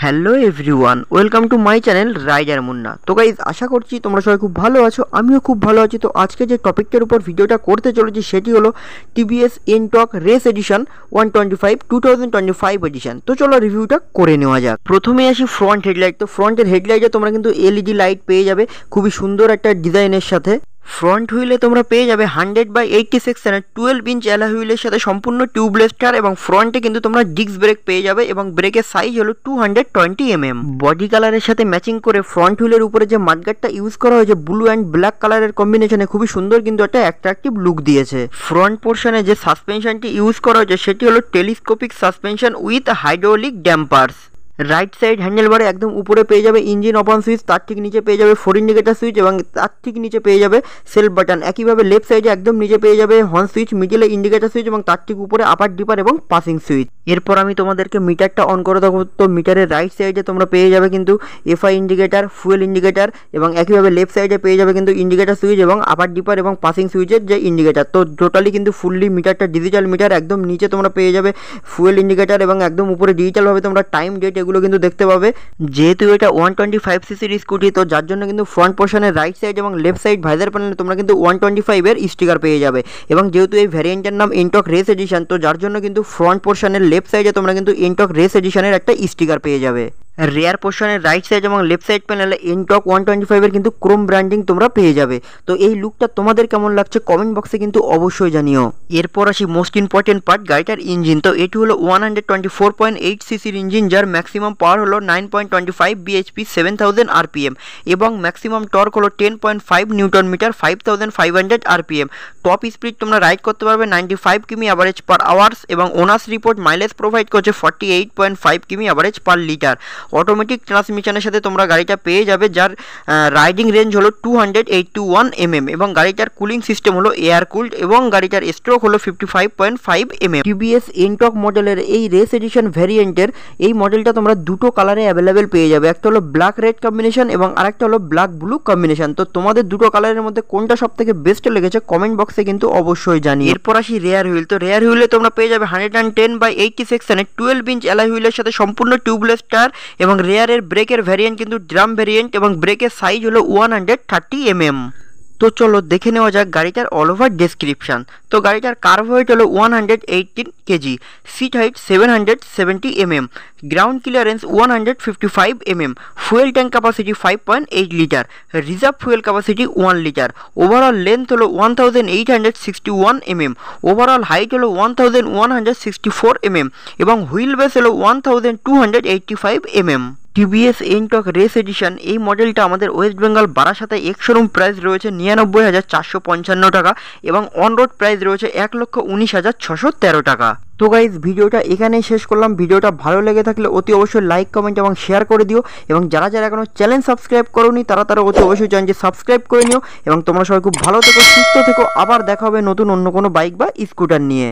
Hello everyone, welcome to my channel rider Munna. তো guys, আশা করছি তোমরা সবাই খুব ভালো আছো, আমিও খুব ভালো আছি। তো আজকে যে টপিকটার উপর ভিডিওটা করতে চলেছি সেটি হলো TVS Ntorq race edition 125 2025 edition. তো চলো রিভিউটা করে নেওয়া যাক। প্রথমে আসি ফ্রন্ট হেডলাইট। তো ফ্রন্টের হেডলাইটে তোমরা কিন্তু এলইডি লাইট পেয়ে যাবে খুবই সুন্দর একটা ডিজাইনের সাথে। ফ্রন্ট হুইলে তোমরা পেয়ে যাবে 100/80 সেকশনের 12 ইঞ্চ অ্যালয় হুইলের সাথে সম্পূর্ণ টিউবলেস টায়ার, এবং ফ্রন্টে কিন্তু তোমরা ডিস্ক ব্রেক পেয়ে যাবে এবং ব্রেকের সাইজ হলো 220 বডি কালারের সাথে ম্যাচিং করে ফ্রন্ট হুইলের উপরে যে মাডগার্ডটা ইউজ করা হয়েছে ব্লু অ্যান্ড ব্ল্যাক কালারের কম্বিনেশনে খুবই সুন্দর কিন্তু একটা অ্যাট্রাকটিভ লুক দিয়েছে। ফ্রন্ট পোর্শনে যে সাসপেনশনটি ইউজ করা হয়েছে সেটি হলো telescopic suspension with hydraulic dampers. Right side হ্যান্ডেলবারে একদম উপরে পেয়ে যাবে ইঞ্জিন অন সুইচ, তার ঠিক নিচে পেয়ে যাবে 4 ইন্ডিকেটার সুইচ এবং তার ঠিক নিচে পেয়ে যাবে সেলফ বাটন। একইভাবে লেফট সাইডে একদম নিচে পেয়ে যাবে হর্ন সুইচ, মিডিলে ইন্ডিকেটার সুইচ এবং তার ঠিক উপরে আপার ডিপার এবং পাসিং সুইচ। এরপর আমি তোমাদেরকে মিটারটা অন করে দেবো। তো মিটারের রাইট সাইডে তোমরা পেয়ে যাবে কিন্তু এফআই ইন্ডিকেটার, ফুয়েল ইন্ডিকেটার এবং একইভাবে লেফট সাইডে পেয়ে যাবে কিন্তু ইন্ডিকেটার সুইচ এবং আপার ডিপার এবং পাসিং সুইচের যে ইন্ডিকেটার। তো টোটালি কিন্তু ফুললি মিটারটা ডিজিটাল মিটার। একদম নিচে তোমরা পেয়ে যাবে ফুয়েল ইন্ডিকেটার এবং একদম উপরে ডিজিটালভাবে তোমরা টাইম ডেট এগুলো কিন্তু দেখতে পাবে। যেহেতু এটা 125 সিসির স্কুটি, তো যার জন্য কিন্তু ফ্রন্ট পোর্শনের রাইট সাইড এবং লেফট সাইড ভাইজার প্যানেলে তোমরা কিন্তু 125 এর স্টিকার পেয়ে যাবে। এবং যেহেতু এই ভ্যারিয়েন্টের নাম এনটর্ক রেস এডিশন, তো যার জন্য কিন্তু ফ্রন্ট পোর্শনের লেফট সাইডে তোমরা কিন্তু এনটর্ক রেস এডিশনের একটা স্টিকার পেয়ে যাবে। রেয়ার পোর্শনের রাইট সাইড এবং লেফট সাইড প্যানেলে এনটর্ক 125 এর কিন্তু ক্রোম ব্র্যান্ডিং তোমরা পেয়ে যাবে। তো এই লুকটা তোমাদের কেমন লাগছে কমেন্ট বক্সে কিন্তু অবশ্যই জানিও। এরপর আসি মোস্ট ইম্পর্টেন্ট পার্ট, গাড়িটার ইঞ্জিন। তো এটি হলো 124.8 সিসির ইঞ্জিন, যার ম্যাক্সিমাম পাওয়ার হলো 9.25 বিএইচপি 7000 আরপিএম এবং ম্যাক্সিমাম টর্ক হলো 10.5 newton metre 5500 RPM. Top speed তোমরা রাইড করতে পারবে 95 কিমি অ্যাভারেজ পার আওয়ার্স এবং ওনার্স রিপোর্ট মাইলেজ প্রোভাইড করছে 48.5 কিমি অ্যাভারেজ পার লিটার। অটোমেটিক ট্রান্সমিশনের সাথে তোমরা গাড়িটা পেয়ে যাবে, যার রাইডিং রেঞ্জ হলো 281 এবং গাড়িটার কুলিং সিস্টেম হলো এয়ার কুলড এবং গাড়িটার স্ট্রোক হলো 55.5 টিভিএস এনটর্ক মডেলের এই রেস এডিশন ভ্যারিয়েন্টের এই মডেলটা তোমরা দুটো কালারে অ্যাভেলেবেল পেয়ে যাবে। একটা হলো ব্ল্যাক রেড কম্বিনেশন এবং আরেকটা হলো ব্ল্যাক ব্লু কম্বিনেশন। তো তোমাদের দুটো কালারের মধ্যে কোনটা সব থেকে বেস্ট লেগেছে কমেন্ট বক্সে কিন্তু অবশ্যই জানিয়ে। এরপর আসি রেয়ার হুইল। তো রেয়ার হুইলে তোমরা পেয়ে যাবে 110/80 সেকশনের 12 ইঞ্চ অ্যালয় হুইলের সাথে সম্পূর্ণ টিউবলেস টায়ার এবং রেয়ারের ব্রেকের ভ্যারিয়েন্ট কিন্তু ড্রাম ভ্যারিয়েন্ট এবং ব্রেকের সাইজ হলো 130 তো চলো দেখে নেওয়া যাক গাড়িটার অল ওভার ডেসক্রিপশান। তো গাড়িটার কার্ভ ওয়েট হলো 118 KG, seat height 770 ground clearance 155 fuel tank capacity 5.8 litre, reserve fuel capacity 1 litre, overall length হলো 1861 ওভারঅল হাইট হলো 1164 এবং হুইল বেস হলো 1285 টিভিএস এনটর্ক রেস এডিশন এই মডেলটা আমাদের ওয়েস্ট বেঙ্গল বারাসাতে এক্স-শোরুম প্রাইস রয়েছে 99,455 টাকা এবং অন রোড প্রাইস রয়েছে 1,19,613 টাকা। তো গাইজ, ভিডিওটা এখানেই শেষ করলাম। ভিডিওটা ভালো লেগে থাকলে অতি অবশ্যই লাইক, কমেন্ট এবং শেয়ার করে দিও এবং যারা যারা এখনো চ্যানেল সাবস্ক্রাইব করোনি তারা অতি অবশ্যই চ্যানেলটি সাবস্ক্রাইব করে নিও এবং তোমরা সবাই খুব ভালো থেকো, সুস্থ থেকো। আবার দেখা হবে নতুন অন্য কোনো বাইক বা স্কুটার নিয়ে।